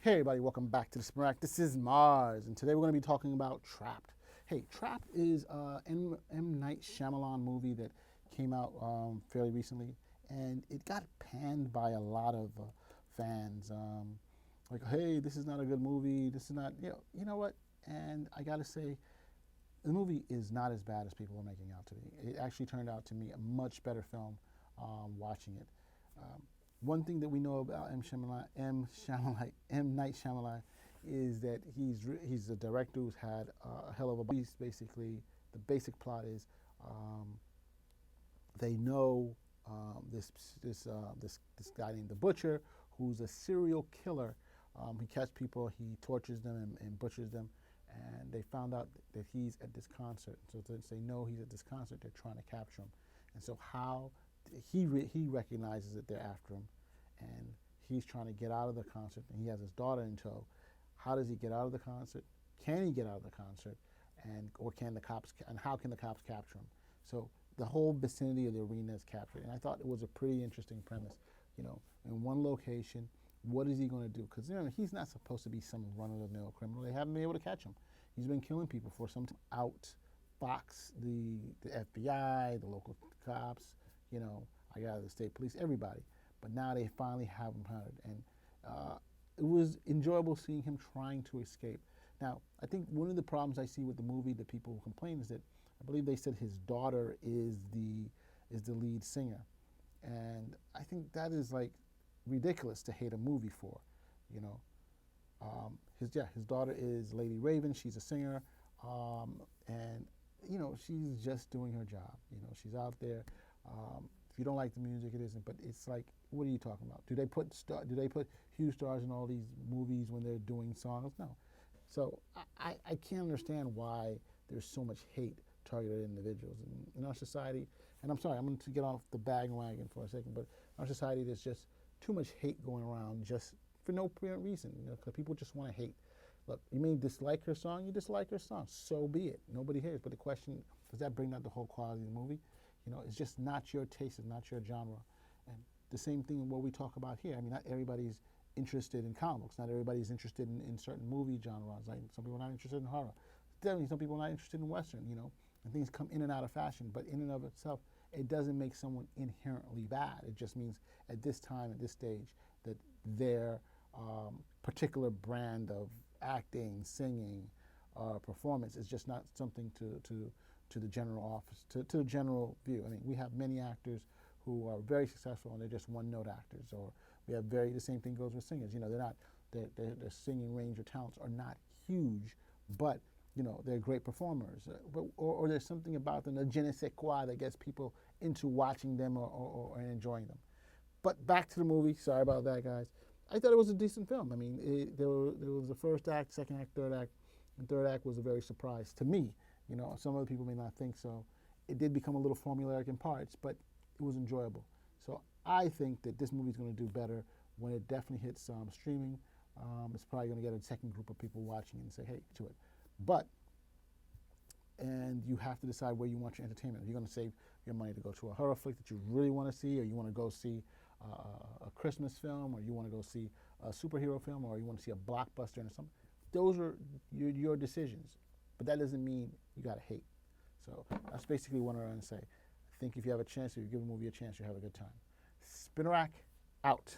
Hey everybody, welcome back to the Spirac. This is Mars, and today we're going to be talking about Trapped. Hey, Trapped is an M. Night Shyamalan movie that came out fairly recently, and it got panned by a lot of fans. Like, hey, this is not a good movie. This is not, you know what? And I got to say, the movie is not as bad as people are making out to be. It actually turned out to me a much better film watching it. One thing that we know about M. Night Shyamalan is that he's a director who's had a hell of a. Basically, the basic plot is they know this guy named the Butcher, who's a serial killer. He catches people, he tortures them and butchers them, and they found out that he's at this concert. So since they know he's at this concert, they're trying to capture him. And so how he recognizes that they're after him, and he's trying to get out of the concert, and he has his daughter in tow. How does he get out of the concert? Can he get out of the concert? And how can the cops capture him? So the whole vicinity of the arena is captured, and I thought it was a pretty interesting premise. You know, in one location, what is he going to do? Because he's not supposed to be some run-of-the-mill criminal. They haven't been able to catch him. He's been killing people for some time. Outfox the FBI, the local cops, I got the state police, everybody. But now they finally have him hunted, and it was enjoyable seeing him trying to escape. Now, I think one of the problems I see with the movie that people complain is that I believe they said his daughter is the lead singer, and I think that is like ridiculous to hate a movie for, His daughter is Lady Raven. She's a singer, and she's just doing her job. She's out there. If you don't like the music, it isn't. But it's like, what are you talking about? Do they put huge stars in all these movies when they're doing songs? No. So I can't understand why there's so much hate targeted at individuals in our society. And I'm sorry, I'm going to get off the bandwagon for a second, but in our society there's just too much hate going around just for no apparent reason. Because people just want to hate. Look, you may dislike her song, you dislike her song. So be it. Nobody cares. But the question, does that bring out the whole quality of the movie? It's just not your taste, it's not your genre. And the same thing what we talk about here. I mean, not everybody's interested in comic books. Not everybody's interested in certain movie genres. Like some people are not interested in horror. Definitely some people are not interested in Western, and things come in and out of fashion. But in and of itself, it doesn't make someone inherently bad. It just means at this time, at this stage, that their particular brand of acting, singing, performance is just not something to the general office, to the general view. I mean, we have many actors who are very successful and they're just one-note actors, or we have the same thing goes with singers. Their singing range or talents are not huge, but they're great performers. Or there's something about them, the je ne sais quoi, that gets people into watching them or enjoying them. But back to the movie. Sorry about that, guys. I thought it was a decent film. I mean, there was the first act, second act, third act, and third act was a very surprise to me. Some other people may not think so. It did become a little formulaic in parts, but it was enjoyable. So I think that this movie's going to do better when it definitely hits streaming. It's probably going to get a second group of people watching it and say, hey, to it. And you have to decide where you want your entertainment. Are you going to save your money to go to a horror flick that you really want to see, or you want to go see a Christmas film, or you want to go see a superhero film, or you want to see a blockbuster or something? Those are your decisions. But that doesn't mean you got to hate. So that's basically what I'm going to say. I think if you have a chance, if you give a movie a chance, you'll have a good time. Spinarak out.